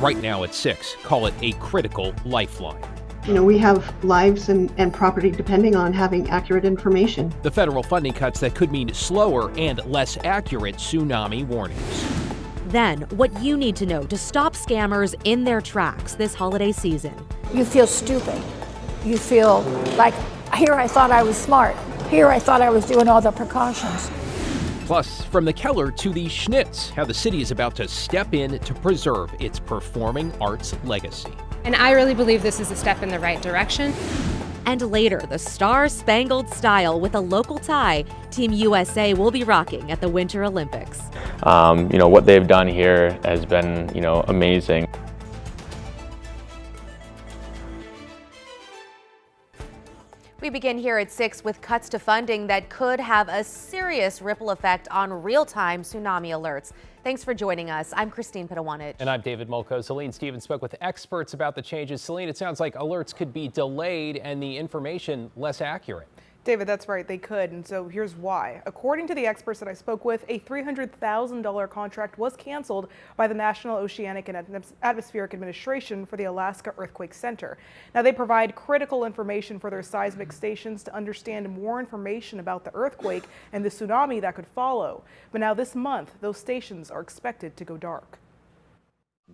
right now at 6 call it a critical lifeline. We have lives and property depending on having accurate information. The federal funding cuts that could mean slower and less accurate tsunami warnings. Then, what you need to know to stop scammers in their tracks this holiday season. You feel stupid. You feel like, here I thought I was smart. Here I thought I was doing all the precautions. Plus, from the Keller to the Schnitz, how the city is about to step in to preserve its performing arts legacy. And I really believe this is a step in the right direction. And later, the star-spangled style with a local tie, Team USA will be rocking at the Winter Olympics. What they've done here has been, amazing. We begin here at 6 with cuts to funding that could have a serious ripple effect on real-time tsunami alerts. Thanks for joining us. I'm Christine Pitawanich. And I'm David Molko. Celine Stevens spoke with experts about the changes. Celine, it sounds like alerts could be delayed and the information less accurate. David, that's right, they could, and so here's why. According to the experts that I spoke with, a $300,000 contract was canceled by the National Oceanic and Atmospheric Administration for the Alaska Earthquake Center. Now, they provide critical information for their seismic stations to understand more information about the earthquake and the tsunami that could follow. But now this month, those stations are expected to go dark.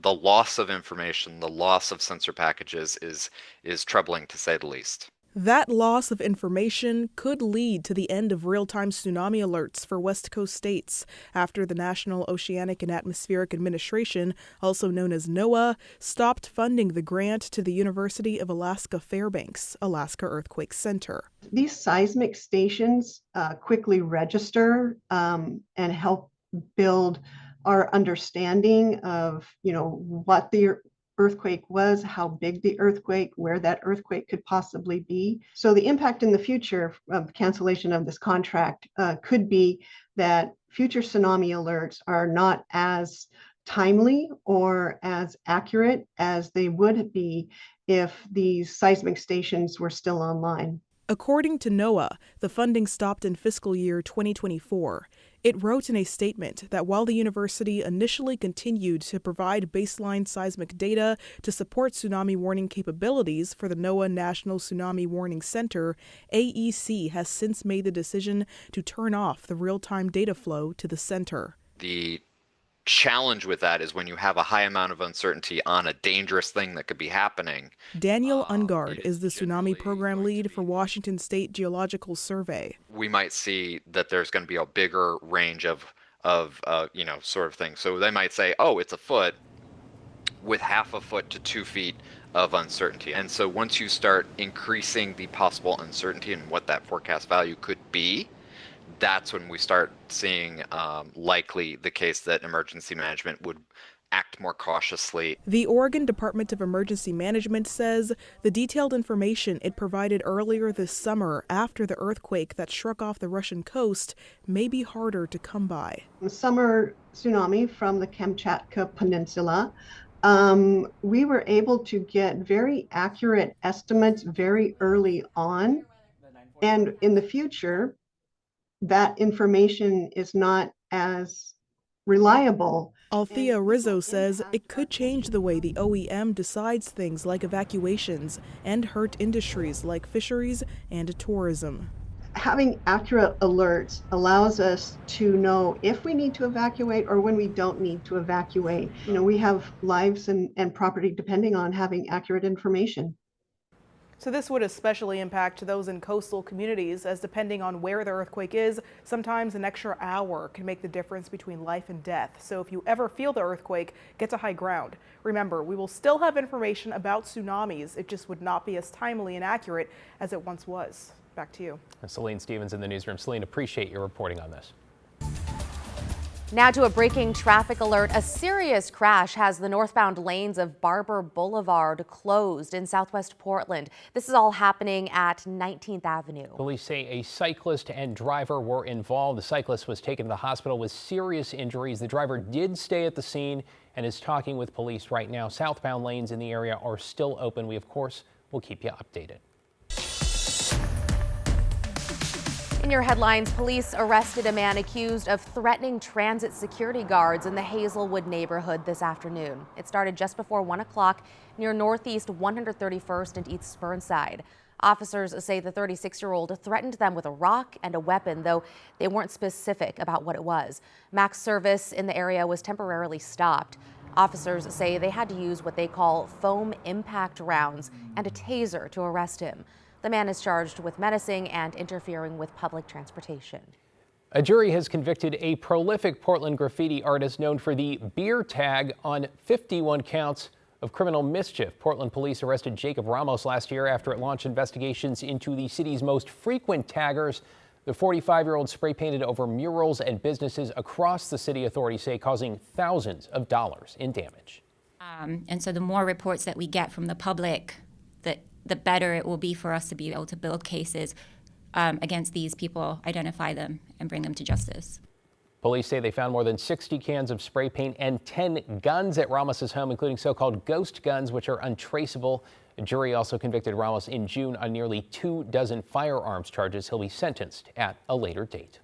The loss of information, the loss of sensor packages is troubling to say the least. That loss of information could lead to the end of real-time tsunami alerts for West Coast states after the National Oceanic and Atmospheric Administration, also known as NOAA, stopped funding the grant to the University of Alaska Fairbanks Alaska Earthquake Center. These seismic stations quickly register and help build our understanding of, what the earthquake was, how big the earthquake, where that earthquake could possibly be. So the impact in the future of cancellation of this contract could be that future tsunami alerts are not as timely or as accurate as they would be if these seismic stations were still online. According to NOAA, the funding stopped in fiscal year 2024. It wrote in a statement that while the university initially continued to provide baseline seismic data to support tsunami warning capabilities for the NOAA National Tsunami Warning Center, AEC has since made the decision to turn off the real-time data flow to the center. The challenge with that is when you have a high amount of uncertainty on a dangerous thing that could be happening. Daniel Ungard is the tsunami program lead for Washington State Geological Survey. We might see that there's going to be a bigger range of sort of things. So they might say, oh, it's a foot with half a foot to 2 feet of uncertainty. And so once you start increasing the possible uncertainty and what that forecast value could be, that's when we start seeing likely the case that emergency management would act more cautiously. The Oregon Department of Emergency Management says the detailed information it provided earlier this summer after the earthquake that struck off the Russian coast may be harder to come by. The summer tsunami from the Kamchatka Peninsula, we were able to get very accurate estimates very early on, and in the future, that information is not as reliable. Althea Rizzo says it could change the way the OEM decides things like evacuations and hurt industries like fisheries and tourism. Having accurate alerts allows us to know if we need to evacuate or when we don't need to evacuate. We have lives and property depending on having accurate information. So this would especially impact those in coastal communities, as depending on where the earthquake is, sometimes an extra hour can make the difference between life and death. So if you ever feel the earthquake, get to high ground. Remember, we will still have information about tsunamis. It just would not be as timely and accurate as it once was. Back to you. Celine Stevens in the newsroom. Celine, appreciate your reporting on this. Now to a breaking traffic alert. A serious crash has the northbound lanes of Barber Boulevard closed in southwest Portland. This is all happening at 19th Avenue. Police say a cyclist and driver were involved. The cyclist was taken to the hospital with serious injuries. The driver did stay at the scene and is talking with police right now. Southbound lanes in the area are still open. We, of course, will keep you updated. In your headlines, police arrested a man accused of threatening transit security guards in the Hazelwood neighborhood this afternoon. It started just before 1 o'clock near Northeast 131st and East Burnside. Officers say the 36-year-old threatened them with a rock and a weapon, though they weren't specific about what it was. Max service in the area was temporarily stopped. Officers say they had to use what they call foam impact rounds and a taser to arrest him. The man is charged with menacing and interfering with public transportation. A jury has convicted a prolific Portland graffiti artist known for the beer tag on 51 counts of criminal mischief. Portland police arrested Jacob Ramos last year after it launched investigations into the city's most frequent taggers. The 45-year-old spray painted over murals and businesses across the city, authorities say, causing thousands of dollars in damage. And so the more reports that we get from the public, the better it will be for us to be able to build cases against these people, identify them, and bring them to justice. Police say they found more than 60 cans of spray paint and 10 guns at Ramos's home, including so-called ghost guns, which are untraceable. The jury also convicted Ramos in June on nearly 24 firearms charges. He'll be sentenced at a later date.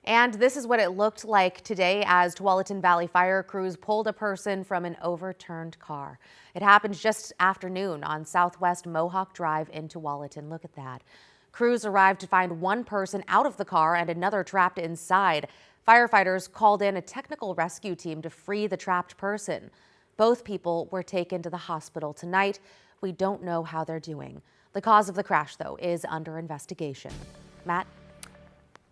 And this is what it looked like today as Tualatin Valley fire crews pulled a person from an overturned car. It happened just afternoon on Southwest Mohawk Drive in Tualatin. Look at that. Crews arrived to find one person out of the car and another trapped inside. Firefighters called in a technical rescue team to free the trapped person. Both people were taken to the hospital tonight. We don't know how they're doing. The cause of the crash, though, is under investigation. Matt?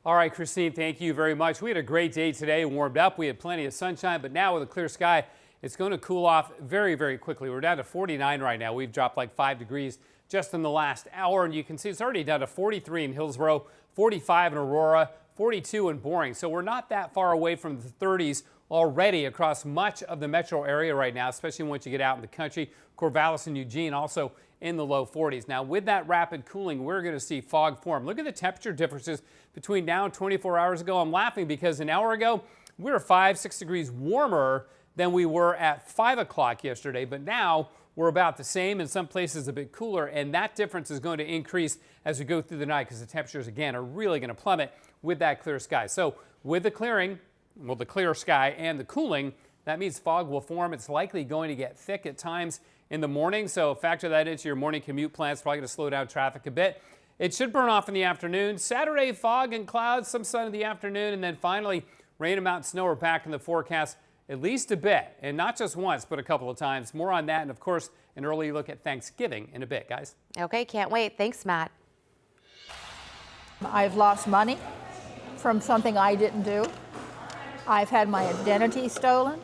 All right, Christine, thank you very much. We had a great day today, warmed up. We had plenty of sunshine, but now with a clear sky, it's going to cool off very, very quickly. We're down to 49 right now. We've dropped like 5 degrees just in the last hour, and you can see it's already down to 43 in Hillsborough, 45 in Aurora, 42 in Boring. So we're not that far away from the 30s already across much of the metro area right now, especially once you get out in the country. Corvallis and Eugene also in the low 40s. Now, with that rapid cooling, we're going to see fog form. Look at the temperature differences between now and 24 hours ago. I'm laughing because an hour ago, we were 5-6 degrees warmer than we were at 5 o'clock yesterday, but now we're about the same, in some places a bit cooler, and that difference is going to increase as we go through the night because the temperatures, again, are really going to plummet with that clear sky. So with the clearing, well, the clear sky and the cooling, that means fog will form. It's likely going to get thick at times in the morning, so factor that into your morning commute plans. Probably going to slow down traffic a bit. It should burn off in the afternoon. Saturday, fog and clouds, some sun in the afternoon, and then finally rain, amount, and snow are back in the forecast at least a bit, and not just once, but a couple of times. More on that, and of course, an early look at Thanksgiving in a bit, guys. Okay, can't wait. Thanks, Matt. I've lost money from something I didn't do. I've had my identity stolen.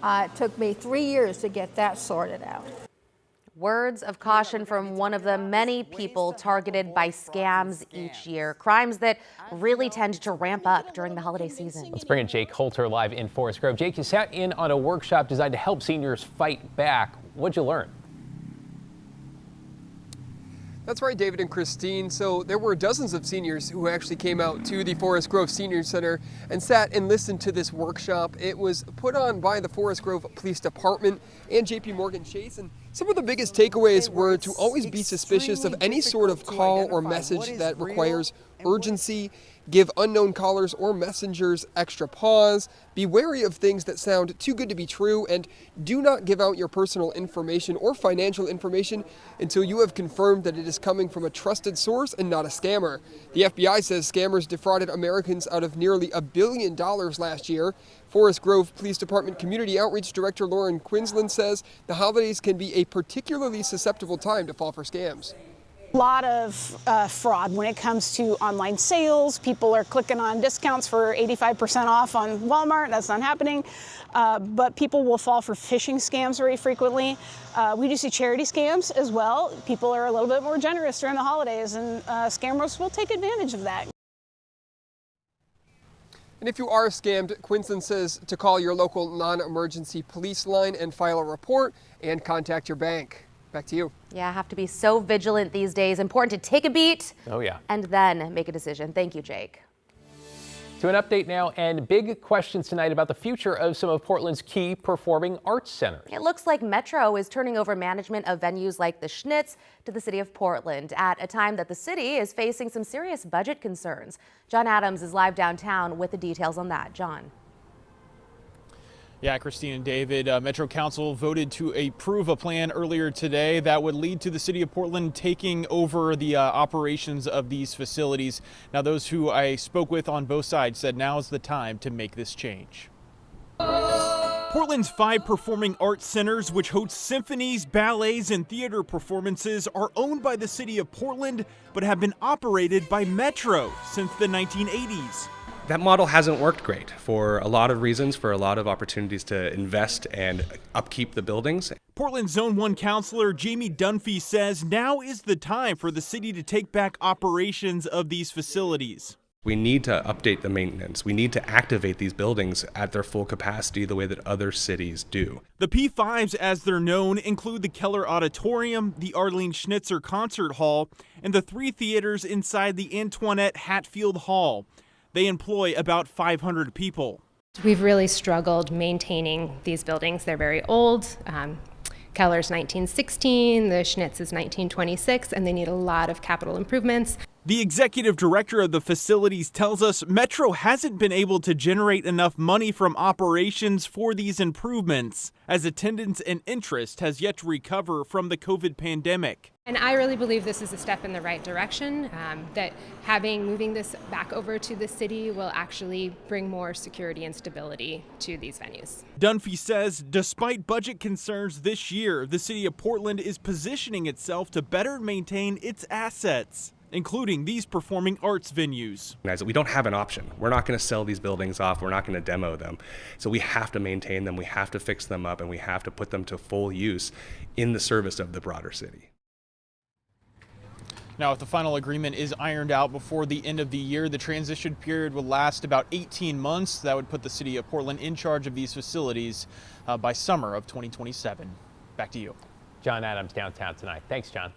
It took me 3 years to get that sorted out. Words of caution from one of the many people targeted by scams each year. Crimes that really tend to ramp up during the holiday season. Let's bring in Jake Holter live in Forest Grove. Jake, you sat in on a workshop designed to help seniors fight back. What'd you learn? That's right, David and Christine. So there were dozens of seniors who actually came out to the Forest Grove Senior Center and sat and listened to this workshop. It was put on by the Forest Grove Police Department and JP Morgan Chase. And some of the biggest takeaways were to always be suspicious of any sort of call or message that requires urgency, give unknown callers or messengers extra pause, be wary of things that sound too good to be true, and do not give out your personal information or financial information until you have confirmed that it is coming from a trusted source and not a scammer. The FBI says scammers defrauded Americans out of nearly $1 billion last year. Forest Grove Police Department Community Outreach Director Lauren Quinlan says the holidays can be a particularly susceptible time to fall for scams. A lot of fraud when it comes to online sales. People are clicking on discounts for 85% off on Walmart. That's not happening. But people will fall for phishing scams very frequently. We do see charity scams as well. People are a little bit more generous during the holidays, and scammers will take advantage of that. And if you are scammed, Quinlan says to call your local non-emergency police line and file a report and contact your bank. Back to you. Yeah, have to be so vigilant these days. Important to take a beat. Oh, yeah. And then make a decision. Thank you, Jake. To an update now, and big questions tonight about the future of some of Portland's key performing arts centers. It looks like Metro is turning over management of venues like the Schnitz to the city of Portland at a time that the city is facing some serious budget concerns. John Adams is live downtown with the details on that. John. Yeah, Christine and David, Metro Council voted to approve a plan earlier today that would lead to the city of Portland taking over the operations of these facilities. Now, those who I spoke with on both sides said now is the time to make this change. Portland's 5 performing arts centers, which host symphonies, ballets, and theater performances, are owned by the city of Portland, but have been operated by Metro since the 1980s. That model hasn't worked great for a lot of reasons, for a lot of opportunities to invest and upkeep the buildings. Portland Zone 1 Councilor Jamie Dunphy says now is the time for the city to take back operations of these facilities. We need to update the maintenance. We need to activate these buildings at their full capacity the way that other cities do. The P5s, as they're known, include the Keller Auditorium, the Arlene Schnitzer Concert Hall, and the 3 theaters inside the Antoinette Hatfield Hall. They employ about 500 people. We've really struggled maintaining these buildings. They're very old. Keller's 1916, the Schnitz is 1926, and they need a lot of capital improvements. The executive director of the facilities tells us Metro hasn't been able to generate enough money from operations for these improvements, as attendance and interest has yet to recover from the COVID pandemic. And I really believe this is a step in the right direction, that moving this back over to the city will actually bring more security and stability to these venues. Dunphy says despite budget concerns this year, the city of Portland is positioning itself to better maintain its assets, including these performing arts venues. We don't have an option. We're not going to sell these buildings off. We're not going to demo them. So we have to maintain them. We have to fix them up, and we have to put them to full use in the service of the broader city. Now, if the final agreement is ironed out before the end of the year, the transition period will last about 18 months. That would put the city of Portland in charge of these facilities by summer of 2027. Back to you. John Adams downtown tonight. Thanks, John.